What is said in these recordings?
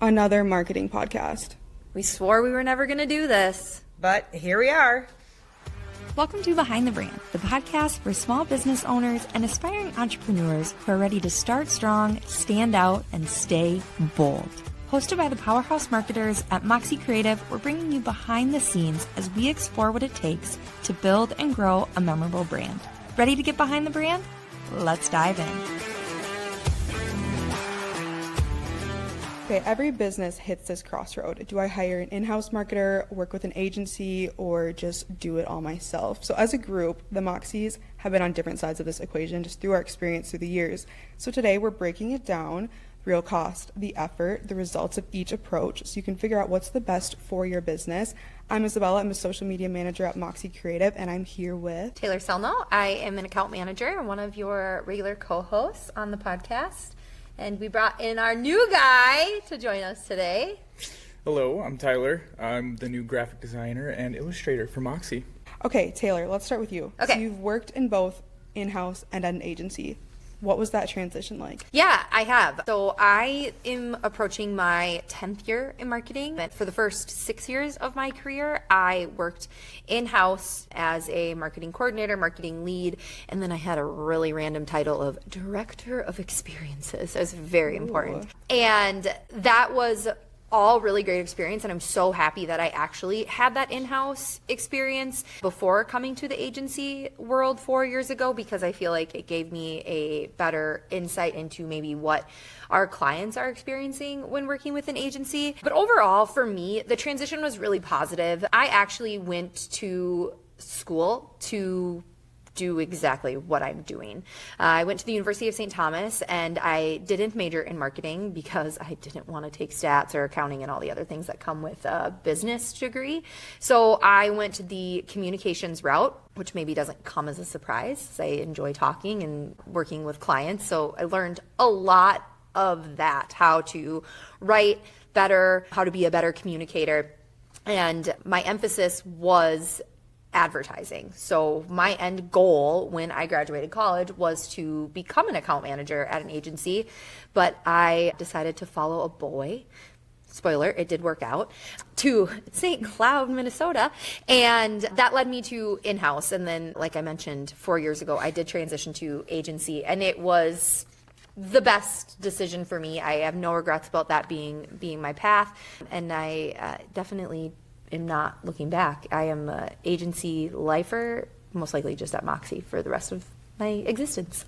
another marketing podcast. We swore we were never going to do this. But here we are. Welcome to Behind the Brand, the podcast for small business owners and aspiring entrepreneurs who are ready to start strong, stand out, and stay bold. Hosted by the powerhouse marketers at Moxie Creative, we're bringing you behind the scenes as we explore what it takes to build and grow a memorable brand. Ready to get behind the brand? Let's dive in. Okay, every business hits this crossroad. Do I hire an in-house marketer, work with an agency, or just do it all myself? So as a group, the Moxies have been on different sides of this equation just through our experience through the years. So today we're breaking it down, real cost, the effort, the results of each approach, so you can figure out what's the best for your business. I'm Isabella. I'm a social media manager at Moxie Creative, and I'm here with Taylor Selno. I am an account manager and one of your regular co-hosts on the podcast. And we brought in our new guy to join us today. Hello, I'm Tyler. I'm the new graphic designer and illustrator for Moxie. Okay, Taylor, let's start with you. Okay. So you've worked in both in-house and at an agency. What was that transition like? Yeah, I have. So I am approaching my 10th year in marketing. And for the first 6 years of my career, I worked in-house as a marketing coordinator, marketing lead, and then I had a really random title of director of experiences. It was very important. And that was all really great experience, and I'm so happy that I actually had that in-house experience before coming to the agency world 4 years ago, because I feel like it gave me a better insight into maybe what our clients are experiencing when working with an agency. But overall, for me, the transition was really positive. I actually went to school to do exactly what I'm doing. I went to the University of St. Thomas, and I didn't major in marketing because I didn't want to take stats or accounting and all the other things that come with a business degree. So I went to the communications route, which maybe doesn't come as a surprise, as I enjoy talking and working with clients. So I learned a lot of that, how to write better, how to be a better communicator. And my emphasis was advertising. So my end goal when I graduated college was to become an account manager at an agency, but I decided to follow a boy. Spoiler, it did work out, to St. Cloud, Minnesota. And that led me to in-house. And then, like I mentioned, 4 years ago, I did transition to agency, and it was the best decision for me. I have no regrets about that being my path. And I definitely am not looking back. I am an agency lifer, most likely just at Moxie for the rest of my existence.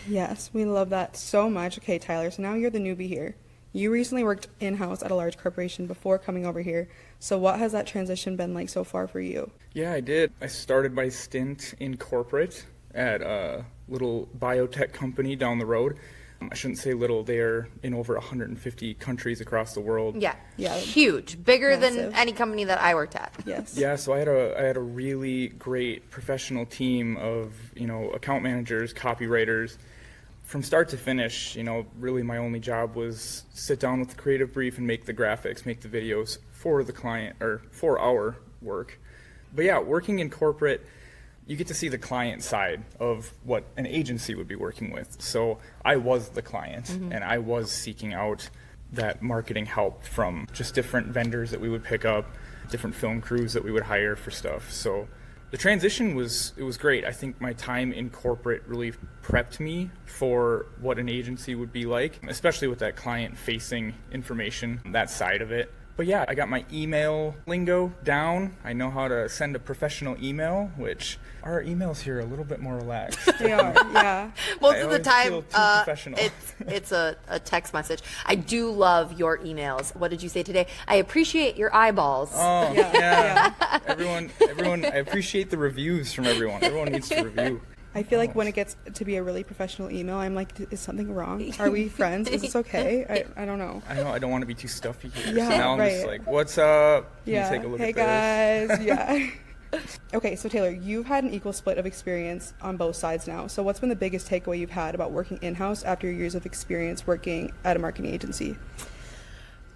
Yes, we love that so much. Okay, Tyler, so now you're the newbie here. You recently worked in-house at a large corporation before coming over here. So what has that transition been like so far for you? Yeah, I did. I started my stint in corporate at a little biotech company down the road. I shouldn't say little, they're in over 150 countries across the world. Yeah, Yeah. huge, bigger Massive. than any company that I worked at. Yes. Yeah, so I had a really great professional team of, account managers, copywriters. From start to finish, really my only job was sit down with the creative brief and make the graphics, make the videos for the client or for our work. But yeah, working in corporate, you get to see the client side of what an agency would be working with. So I was the client, and I was seeking out that marketing help from just different vendors that we would pick up, different film crews that we would hire for stuff. So the transition was great. I think my time in corporate really prepped me for what an agency would be like, especially with that client-facing information, that side of it. But yeah, I got my email lingo down. I know how to send a professional email, which our emails here are a little bit more relaxed. They are, yeah. Most I of the always time, feel too professional. it's a text message. I do love your emails. What did you say today? I appreciate your eyeballs. Oh, Yeah. yeah. Everyone, I appreciate the reviews from everyone. Everyone needs to review. I feel like when it gets to be a really professional email, I'm like, is something wrong? Are we friends? Is this okay? I don't know. I know I don't want to be too stuffy here. Yeah, so now I'm just right. like, what's up? Can Yeah. you take a look Hey at this? guys. Yeah. Okay, so Taylor, you've had an equal split of experience on both sides now. So what's been the biggest takeaway you've had about working in-house after your years of experience working at a marketing agency?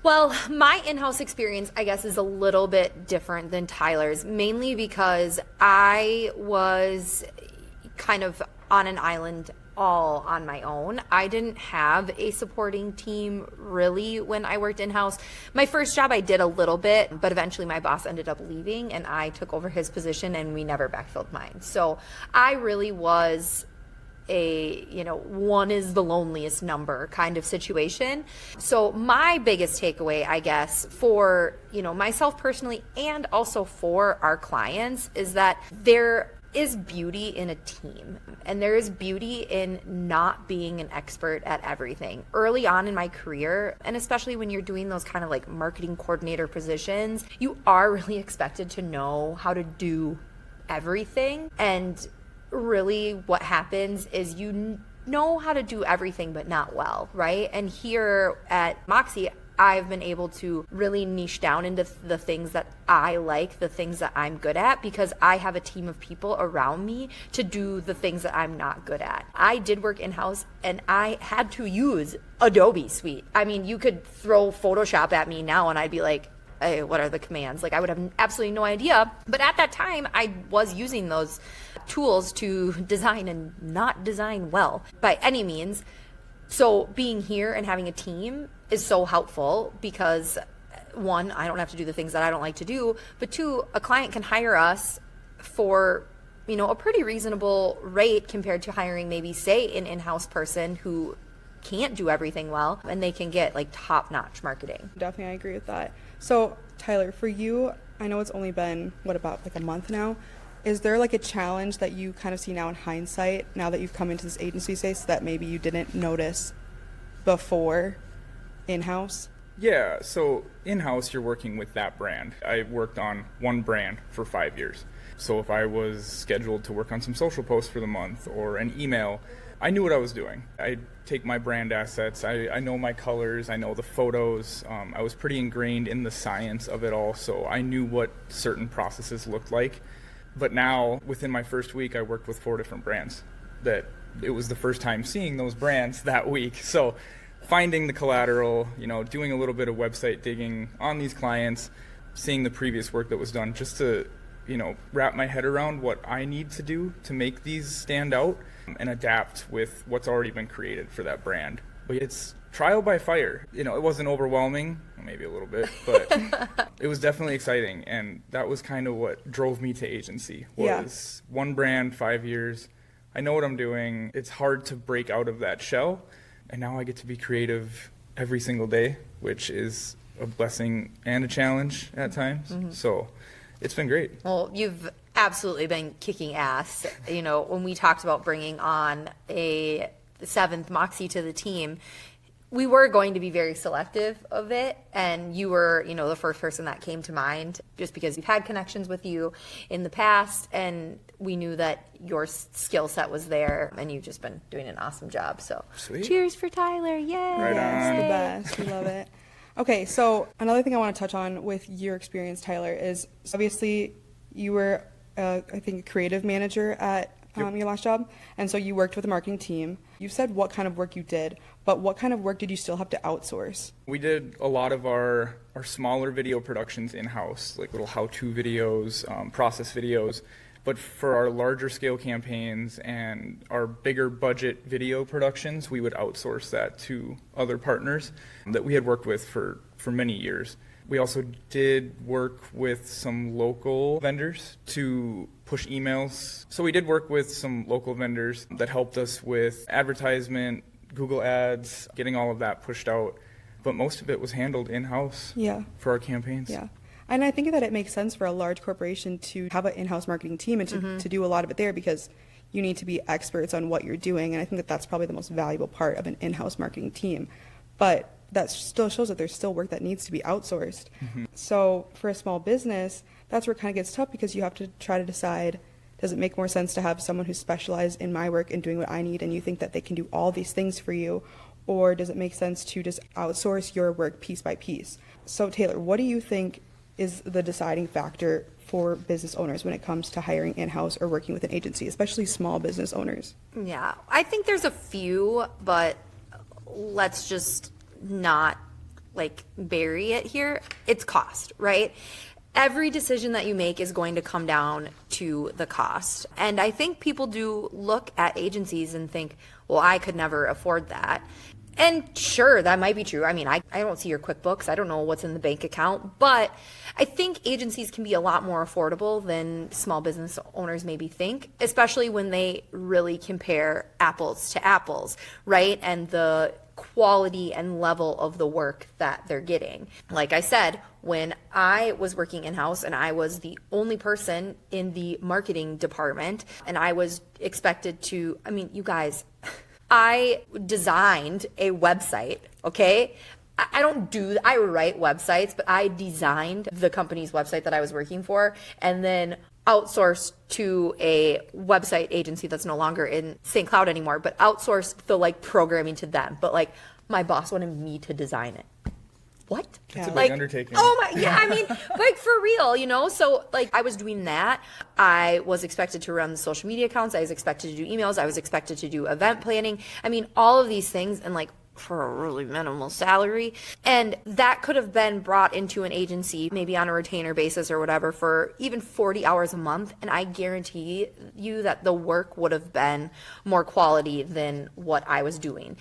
Well, my in-house experience, I guess, is a little bit different than Tyler's, mainly because I was kind of on an island all on my own. I didn't have a supporting team really when I worked in-house. My first job I did a little bit, but eventually my boss ended up leaving and I took over his position and we never backfilled mine. So I really was a, one is the loneliest number kind of situation. So my biggest takeaway, I guess, for, myself personally and also for our clients is that there is beauty in a team, and there is beauty in not being an expert at everything. Early on in my career, and especially when you're doing those kind of like marketing coordinator positions, you are really expected to know how to do everything. And really what happens is you know how to do everything but not well, right? And here at Moxie, I've been able to really niche down into the things that I like, the things that I'm good at, because I have a team of people around me to do the things that I'm not good at. I did work in-house and I had to use Adobe Suite. I mean, you could throw Photoshop at me now and I'd be like, hey, what are the commands? Like, I would have absolutely no idea. But at that time, I was using those tools to design and not design well by any means. So being here and having a team is so helpful because, one, I don't have to do the things that I don't like to do, but two, a client can hire us for, a pretty reasonable rate compared to hiring maybe, say, an in-house person who can't do everything well, and they can get like top-notch marketing. Definitely, I agree with that. So Tyler, for you, I know it's only been, about like a month now. Is there like a challenge that you kind of see now in hindsight, now that you've come into this agency space, that maybe you didn't notice before in-house? Yeah, so in-house, you're working with that brand. I worked on one brand for 5 years. So if I was scheduled to work on some social posts for the month or an email, I knew what I was doing. I take my brand assets, I know my colors, I know the photos. I was pretty ingrained in the science of it all, so I knew what certain processes looked like. But now, within my first week, I worked with 4 different brands. That it was the first time seeing those brands that week. So finding the collateral, doing a little bit of website digging on these clients, seeing the previous work that was done, just to, wrap my head around what I need to do to make these stand out and adapt with what's already been created for that brand. But it's trial by fire. It wasn't overwhelming, maybe a little bit, but it was definitely exciting. And that was kind of what drove me to agency, was one brand, 5 years. I know what I'm doing. It's hard to break out of that shell. And now I get to be creative every single day, which is a blessing and a challenge at times. Mm-hmm. So it's been great. Well, you've absolutely been kicking ass. When we talked about bringing on a 7th Moxie to the team, we were going to be very selective of it, and you were, the first person that came to mind just because we've had connections with you in the past, and we knew that your skill set was there, and you've just been doing an awesome job. So, Sweet. Cheers for Tyler! Yay! Right on. It's the best. We love it. Okay, so another thing I want to touch on with your experience, Tyler, is obviously you were, I think, a creative manager at your last job, and so you worked with a marketing team. You said what kind of work you did, but what kind of work did you still have to outsource? We did a lot of our smaller video productions in-house, like little how-to videos, process videos. But for our larger scale campaigns and our bigger budget video productions, we would outsource that to other partners that we had worked with for many years. We also did work with some local vendors to push emails. So we did work with some local vendors that helped us with advertisement, Google Ads, getting all of that pushed out. But most of it was handled in-house for our campaigns. Yeah. And I think that it makes sense for a large corporation to have an in-house marketing team and to do a lot of it there, because you need to be experts on what you're doing. And I think that that's probably the most valuable part of an in-house marketing team. But that still shows that there's still work that needs to be outsourced. Mm-hmm. So for a small business, that's where it kind of gets tough, because you have to try to decide, does it make more sense to have someone who's specialized in my work and doing what I need, and you think that they can do all these things for you? Or does it make sense to just outsource your work piece by piece? So Taylor, what do you think is the deciding factor for business owners when it comes to hiring in-house or working with an agency, especially small business owners? Yeah, I think there's a few, but let's just not bury it here. It's cost, right? every decision that you make is going to come down to the cost. And I think people do look at agencies and think, well, I could never afford that. And sure, that might be true. I mean, I don't see your QuickBooks. I don't know what's in the bank account. But I think agencies can be a lot more affordable than small business owners maybe think, especially when they really compare apples to apples, right? And the quality and level of the work that they're getting. Like I said, when I was working in-house and I was the only person in the marketing department and I was expected to, I mean, you guys, I designed a website, okay? I write websites, but I designed the company's website that I was working for and then outsourced to a website agency that's no longer in St. Cloud anymore, but outsourced the programming to them. But my boss wanted me to design it. What? It's a big undertaking. Oh my, yeah, I mean, for real, So I was doing that. I was expected to run the social media accounts. I was expected to do emails. I was expected to do event planning. I mean, all of these things and for a really minimal salary. And that could have been brought into an agency, maybe on a retainer basis or whatever, for even 40 hours a month. And I guarantee you that the work would have been more quality than what I was doing.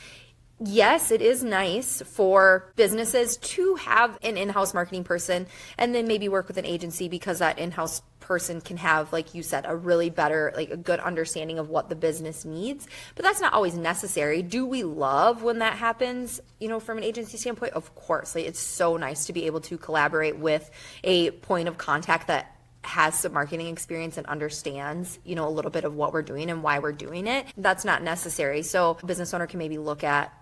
Yes, it is nice for businesses to have an in-house marketing person and then maybe work with an agency because that in-house person can have, like you said, a really better, a good understanding of what the business needs. But that's not always necessary. Do we love when that happens, from an agency standpoint? Of course. It's so nice to be able to collaborate with a point of contact that has some marketing experience and understands, a little bit of what we're doing and why we're doing it. That's not necessary. So a business owner can maybe look at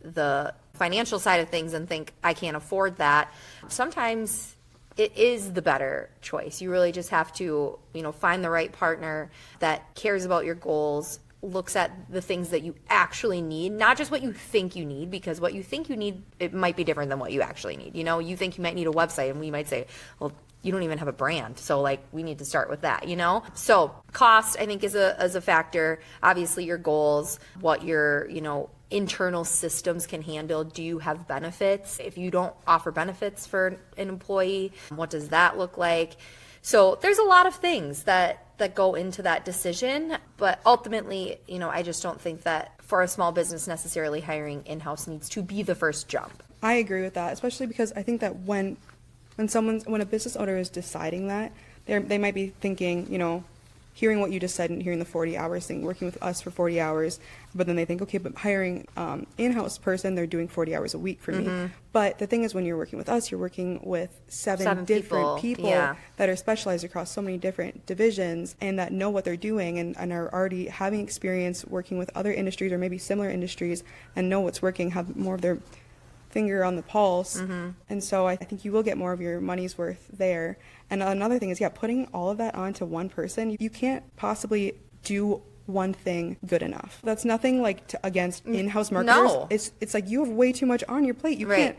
the financial side of things and think, I can't afford that. Sometimes it is the better choice. You really just have to, find the right partner that cares about your goals, looks at the things that you actually need, not just what you think you need, because what you think you need, it might be different than what you actually need. You think you might need a website and we might say, well, you don't even have a brand. So we need to start with that, So cost, I think, is a factor. Obviously your goals, what your, internal systems can handle. Do you have benefits? If you don't offer benefits for an employee, what does that look like? So there's a lot of things that go into that decision, but ultimately, I just don't think that for a small business necessarily hiring in-house needs to be the first jump. I agree with that, especially because I think that when a business owner is deciding that, they might be thinking, hearing what you just said and hearing the 40 hours thing, working with us for 40 hours, but then they think, okay, but hiring in-house person, they're doing 40 hours a week for me. But the thing is, when you're working with us, you're working with seven different people that are specialized across so many different divisions and that know what they're doing and are already having experience working with other industries or maybe similar industries and know what's working, have more of their finger on the pulse. And so I think you will get more of your money's worth there. And another thing is, putting all of that onto one person, you can't possibly do one thing good enough. That's nothing against in-house marketers. No. It's you have way too much on your plate. You can't,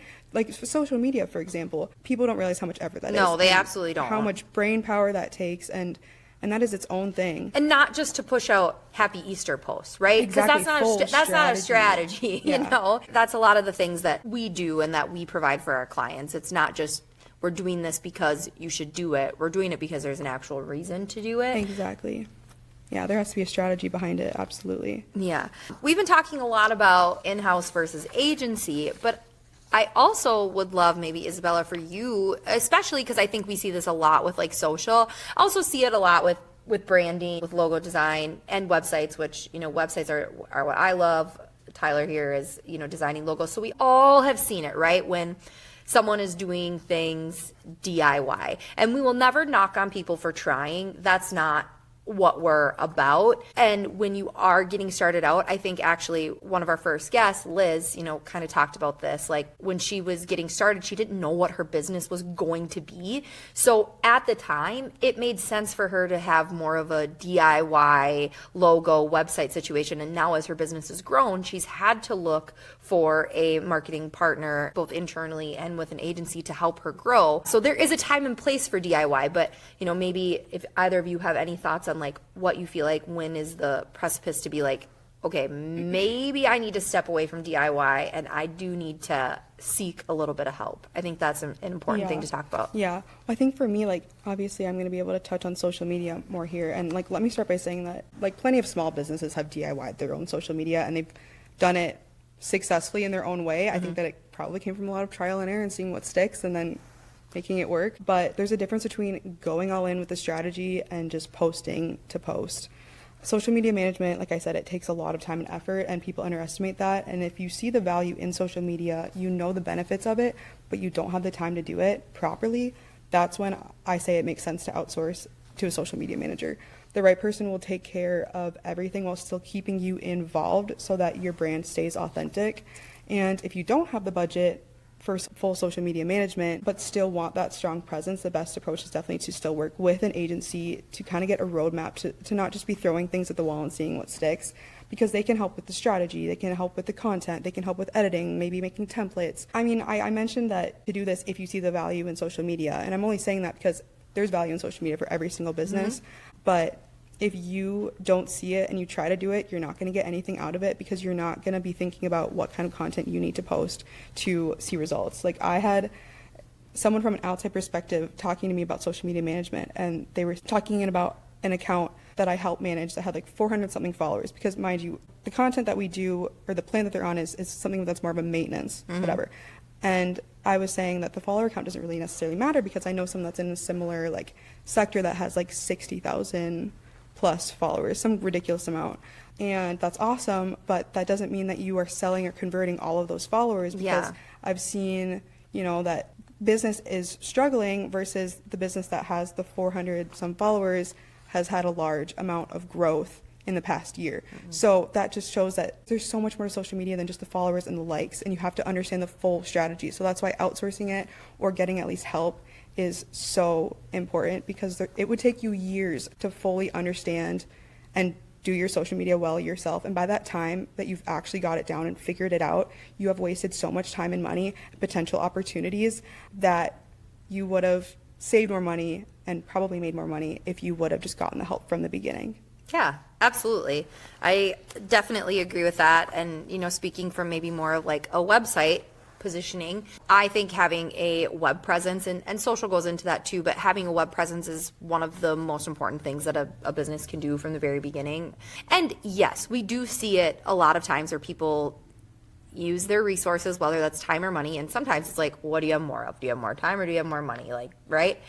for social media, for example, people don't realize how much effort that is. No, they absolutely don't. How much brain power that takes, and that is its own thing. And not just to push out happy Easter posts, right? Because Exactly. that's not a strategy, Yeah. That's a lot of the things that we do and that we provide for our clients. It's not just we're doing this because you should do it. We're doing it because there's an actual reason to do it. Exactly. Yeah, there has to be a strategy behind it, absolutely. Yeah. We've been talking a lot about in-house versus agency, but I also would love maybe, Isabella, for you, especially because I think we see this a lot with social. I also see it a lot with branding, with logo design and websites, which, websites are what I love. Tyler here is, designing logos. So we all have seen it, right? When someone is doing things DIY. And we will never knock on people for trying. That's not what we're about. And when you are getting started out, I think actually one of our first guests, Liz, kind of talked about this. When she was getting started, she didn't know what her business was going to be. So at the time, it made sense for her to have more of a DIY logo website situation. And now as her business has grown, she's had to look for a marketing partner, both internally and with an agency, to help her grow. So there is a time and place for DIY, but maybe if either of you have any thoughts on what you feel like, when is the precipice to be okay, maybe I need to step away from DIY and I do need to seek a little bit of help. I think that's an important thing to talk about. Yeah. I think for me, like, obviously I'm going to be able to touch on social media more here. And like, let me start by saying that like plenty of small businesses have DIY'd their own social media and they've done it successfully in their own way. I think that it probably came from a lot of trial and error and seeing what sticks and then making it work. But there's a difference between going all in with the strategy and just posting to post. Social media management, like I said, it takes a lot of time and effort, and people underestimate that. And if you see the value in social media, you know the benefits of it, but you don't have the time to do it properly, that's when I say it makes sense to outsource to a social media manager. The right person will take care of everything while still keeping you involved so that your brand stays authentic. And if you don't have the budget for full social media management, but still want that strong presence, the best approach is definitely to still work with an agency to kind of get a roadmap to not just be throwing things at the wall and seeing what sticks, because they can help with the strategy, they can help with the content, they can help with editing, maybe making templates. I mean, I mentioned that to do this if you see the value in social media, and I'm only saying that because there's value in social media for every single business, but if you don't see it and you try to do it, you're not going to get anything out of it because you're not going to be thinking about what kind of content you need to post to see results. Like, I had someone from an outside perspective talking to me about social media management, and they were talking about an account that I help manage that had like 400 something followers, because mind you, the content that we do or the plan that they're on is something that's more of a maintenance, whatever. And I was saying that the follower count doesn't really necessarily matter because I know someone that's in a similar like sector that has like 60,000 plus followers, some ridiculous amount. And that's awesome, but that doesn't mean that you are selling or converting all of those followers, because I've seen, you know, that business is struggling versus the business that has the 400 some followers has had a large amount of growth in the past year. So that just shows that there's so much more to social media than just the followers and the likes, and you have to understand the full strategy. So that's why outsourcing it or getting at least help is so important, because it would take you years to fully understand and do your social media well yourself. And by that time that you've actually got it down and figured it out, you have wasted so much time and money, potential opportunities, that you would have saved more money and probably made more money if you would have just gotten the help from the beginning. Yeah, absolutely. I definitely agree with that. And, you know, speaking from maybe more of like a website positioning, I think having a web presence, and social goes into that too, but having a web presence is one of the most important things that a business can do from the very beginning. And yes, we do see it a lot of times where people use their resources, whether that's time or money, and sometimes it's like, what do you have more of? Do you have more time or do you have more money? Like, right?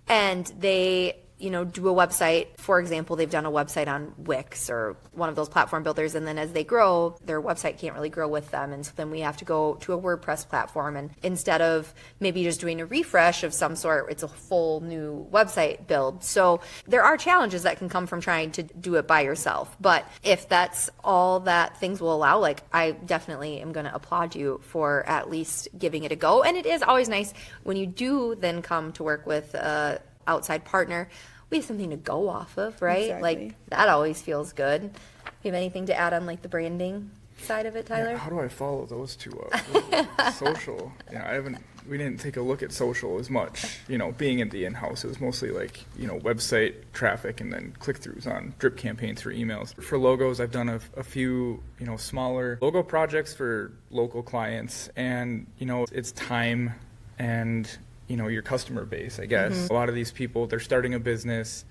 And they, you know, do a website. For example, they've done a website on Wix or one of those platform builders, and then as they grow, their website can't really grow with them, and so then we have to go to a WordPress platform, and instead of maybe just doing a refresh of some sort, it's a full new website build. So there are challenges that can come from trying to do it by yourself, but if that's all that things will allow, like, I definitely am going to applaud you for at least giving it a go. And it is always nice when you do then come to work with a outside partner, we have something to go off of, right? Exactly. Like, that always feels good. Do you have anything to add on like the branding side of it, Tyler? Yeah, how do I follow those two up? Social. Yeah, we didn't take a look at social as much. You know, being in the in-house, it was mostly like, you know, website traffic and then click-throughs on drip campaigns for emails. For logos, I've done a few, you know, smaller logo projects for local clients, and, you know, it's time and, you know, your customer base, I guess. A lot of these people, they're starting a business,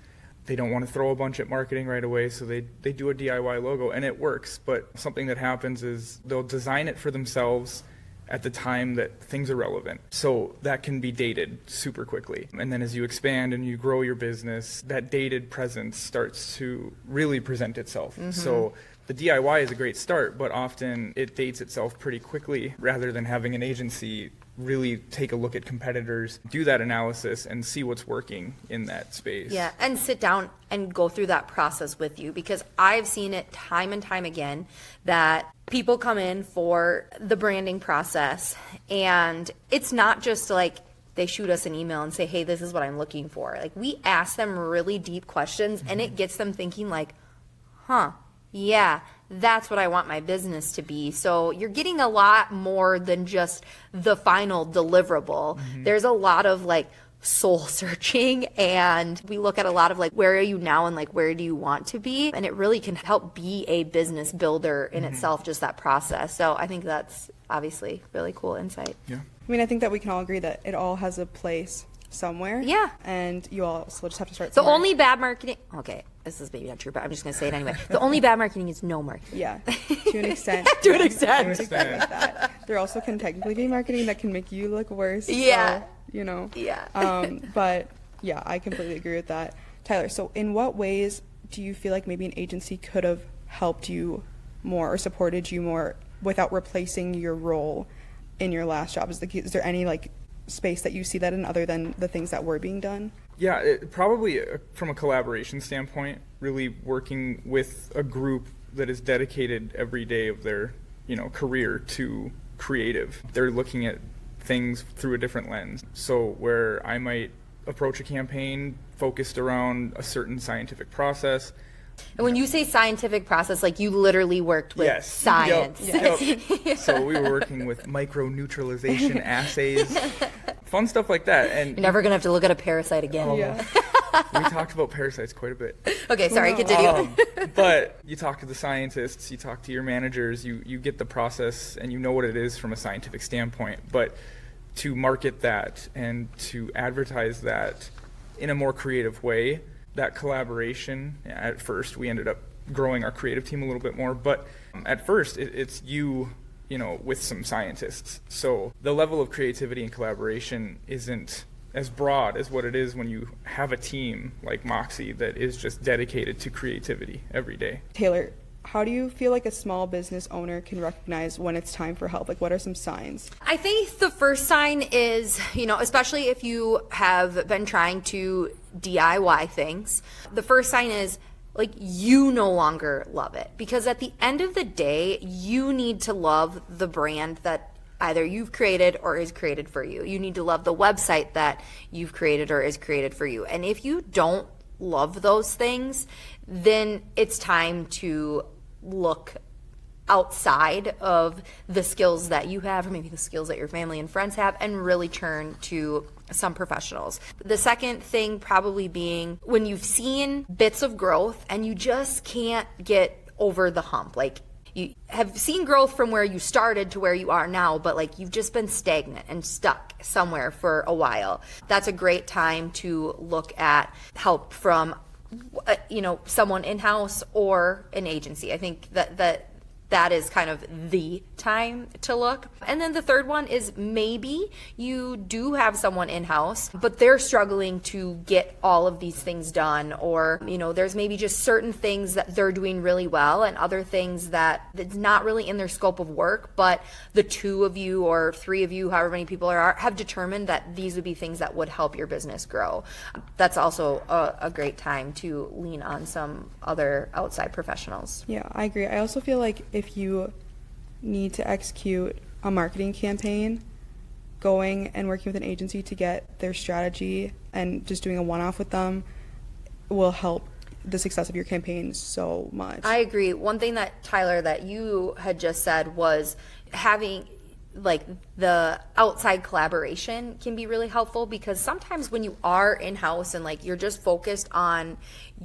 they don't want to throw a bunch at marketing right away, so they do a DIY logo, and it works. But something that happens is they'll design it for themselves at the time that things are relevant. So that can be dated super quickly. And then as you expand and you grow your business, that dated presence starts to really present itself. So the DIY is a great start, but often it dates itself pretty quickly, rather than having an agency really take a look at competitors, do that analysis, and see what's working in that space. Yeah, and sit down and go through that process with you, because I've seen it time and time again that people come in for the branding process, and it's not just like they shoot us an email and say, hey, this is what I'm looking for. Like, we ask them really deep questions, and it gets them thinking like, yeah, that's what I want my business to be. So you're getting a lot more than just the final deliverable. There's a lot of like soul searching, and we look at a lot of like, where are you now and like, where do you want to be? And it really can help be a business builder in itself, just that process. So I think that's obviously really cool insight. Yeah. I mean, I think that we can all agree that it all has a place somewhere. Yeah. And you also just have to start The somewhere. only bad marketing, okay, this is maybe not true, but I'm just going to say it anyway. The only bad marketing is no marketing. Yeah, to an extent. To an extent. I would agree with that. There also can technically be marketing that can make you look worse. Yeah. So, you know. Yeah. But yeah, I completely agree with that. Tyler, so in what ways do you feel like maybe an agency could have helped you more or supported you more without replacing your role in your last job? Is there any like space that you see that in other than the things that were being done? Yeah, probably from a collaboration standpoint, really working with a group that is dedicated every day of their, career to creative. They're looking at things through a different lens. So where I might approach a campaign focused around a certain scientific process. And when you say scientific process, like you literally worked with Yes. science. Yep. So we were working with microneutralization assays, fun stuff like that. And You're never going to have to look at a parasite again. Yeah. we talked about parasites quite a bit. Okay, sorry, continue. But you talk to the scientists, you talk to your managers, you get the process and you know what it is from a scientific standpoint. But to market that and to advertise that in a more creative way, that collaboration, at first we ended up growing our creative team a little bit more, but at first it's you with some scientists. So the level of creativity and collaboration isn't as broad as what it is when you have a team like Moxie that is just dedicated to creativity every day. Taylor, how do you feel like a small business owner can recognize when it's time for help? Like, what are some signs? I think the first sign is, especially if you have been trying to DIY things, the first sign is like you no longer love it. Because at the end of the day, you need to love the brand that either you've created or is created for you. You need to love the website that you've created or is created for you. And if you don't love those things, then it's time to look outside of the skills that you have or maybe the skills that your family and friends have and really turn to some professionals. The second thing probably being when you've seen bits of growth and you just can't get over the hump. Like you have seen growth from where you started to where you are now, but like you've just been stagnant and stuck somewhere for a while. That's a great time to look at help from someone in-house or an agency. I think that is kind of the time to look. And then the third one is maybe you do have someone in-house, but they're struggling to get all of these things done, or, there's maybe just certain things that they're doing really well and other things that's not really in their scope of work, but the two of you or three of you, however many people there are, have determined that these would be things that would help your business grow. That's also a great time to lean on some other outside professionals. Yeah, I agree. I also feel like if you need to execute a marketing campaign, going and working with an agency to get their strategy and just doing a one-off with them will help the success of your campaign so much. I agree. One thing that, Tyler, that you had just said was having like the outside collaboration can be really helpful, because sometimes when you are in-house and like you're just focused on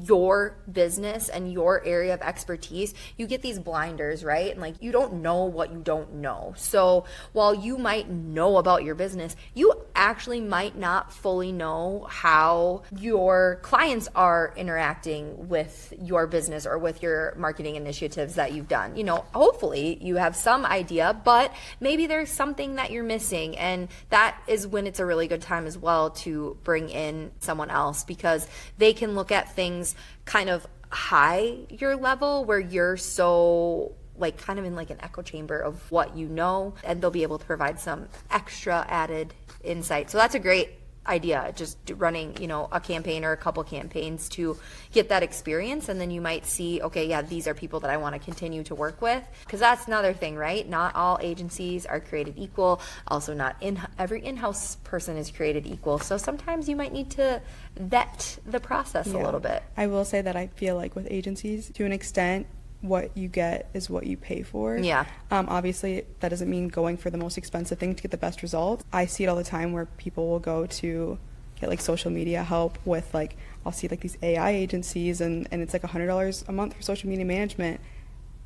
your business and your area of expertise, you get these blinders, right? And like you don't know what you don't know. So while you might know about your business, you actually might not fully know how your clients are interacting with your business or with your marketing initiatives that you've done. Hopefully you have some idea, but maybe there's something that you're missing, and that is when it's a really good time as well to bring in someone else, because they can look at things kind of high your level where you're so like kind of in like an echo chamber of what you know, and they'll be able to provide some extra added insight. So that's a great idea, just running a campaign or a couple campaigns to get that experience, and then you might see, okay, yeah, these are people that I want to continue to work with, because that's another thing, right? Not all agencies are created equal. Also, not every in-house person is created equal, so sometimes you might need to vet the process a little bit. I will say that I feel like with agencies, to an extent, what you get is what you pay for. Yeah. Obviously, that doesn't mean going for the most expensive thing to get the best results. I see it all the time where people will go to get like social media help with like, I'll see like these AI agencies and it's like $100 a month for social media management.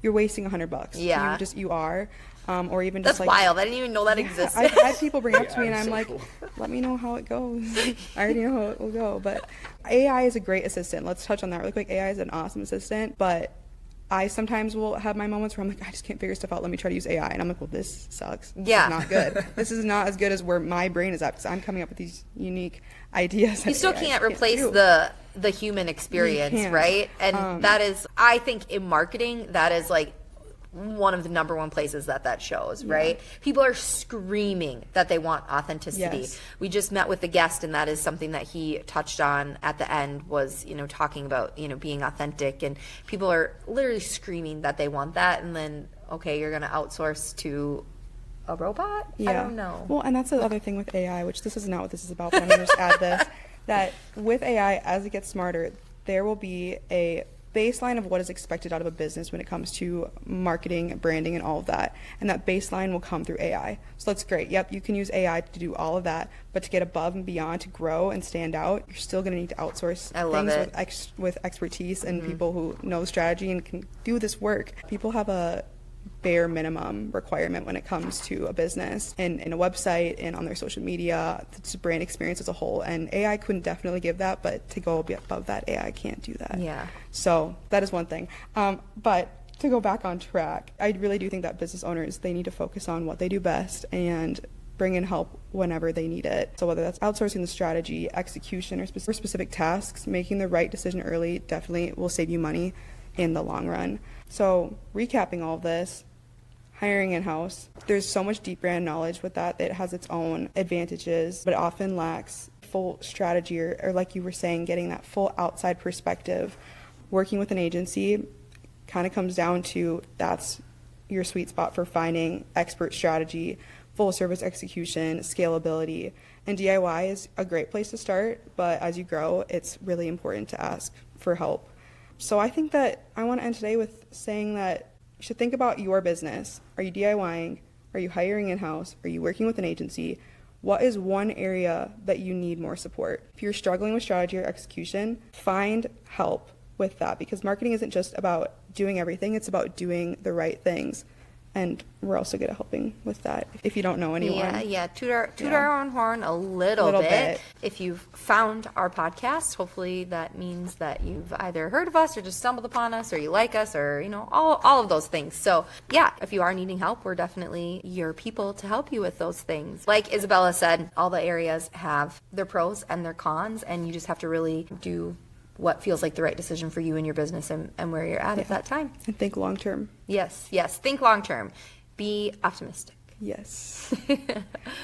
You're wasting $100. Yeah. You are. Or even That's just like, wild. I didn't even know that existed. I've had people bring up to me and AI is I'm so like, cool. let me know how it goes. I already know how it will go. But AI is a great assistant. Let's touch on that really quick. AI is an awesome assistant, but I sometimes will have my moments where I'm like, I just can't figure stuff out. Let me try to use AI. And I'm like, well, this sucks. Yeah. This is not good. This is not as good as where my brain is at because I'm coming up with these unique ideas. You that still AI can't just replace do. the human experience, can't. right? And that is, I think in marketing, that is like one of the number one places that shows, right? People are screaming that they want authenticity. Yes. We just met with the guest, and that is something that he touched on at the end, was, talking about, being authentic, and people are literally screaming that they want that, and then, okay, you're going to outsource to a robot? I don't know. Well, and that's the other thing with AI, which this is not what this is about, but I'm going to just add this, that with AI, as it gets smarter, there will be a baseline of what is expected out of a business when it comes to marketing, branding, and all of that. And that baseline will come through AI. So that's great. Yep, you can use AI to do all of that, but to get above and beyond, to grow and stand out, you're still going to need to outsource I love things it. with expertise and people who know strategy and can do this work. People have a bare minimum requirement when it comes to a business and a website and on their social media, it's a brand experience as a whole. And AI couldn't definitely give that, but to go above that, AI can't do that. Yeah. So that is one thing. But to go back on track, I really do think that business owners, they need to focus on what they do best and bring in help whenever they need it. So whether that's outsourcing the strategy, execution, or specific tasks, making the right decision early definitely will save you money in the long run. So recapping all of this, hiring in-house, there's so much deep brand knowledge with that. It has its own advantages, but it often lacks full strategy or like you were saying, getting that full outside perspective. Working with an agency kind of comes down to that's your sweet spot for finding expert strategy, full service execution, scalability. And DIY is a great place to start, but as you grow, it's really important to ask for help. So I think that I want to end today with saying that you should think about your business. Are you DIYing? Are you hiring in-house? Are you working with an agency? What is one area that you need more support? If you're struggling with strategy or execution, find help with that, because marketing isn't just about doing everything, it's about doing the right things. And we're also good at helping with that if you don't know anyone. Yeah. Toot our own horn a little bit. If you've found our podcast, hopefully that means that you've either heard of us or just stumbled upon us, or you like us, or all of those things. So yeah, if you are needing help, we're definitely your people to help you with those things. Like Isabella said, all the areas have their pros and their cons, and you just have to really do what feels like the right decision for you and your business and where you're at that time. And think long term. Yes. Think long term. Be optimistic. Yes.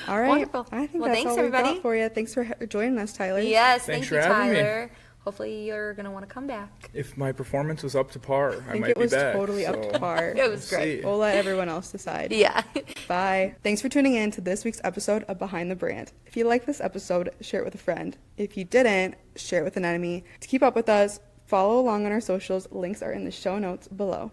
All right. Wonderful. I think Well, that's thanks, all we've everybody. got for you. Thanks for joining us, Tyler. Yes, Thanks thank for you, having me. Tyler. Hopefully you're going to want to come back. If my performance was up to par, I I think might it was be back. totally up to so par. It was we'll great. see. We'll let everyone else decide. Yeah. Bye. Thanks for tuning in to this week's episode of Behind the Brand. If you like this episode, share it with a friend. If you didn't, share it with an enemy. To keep up with us, follow along on our socials. Links are in the show notes below.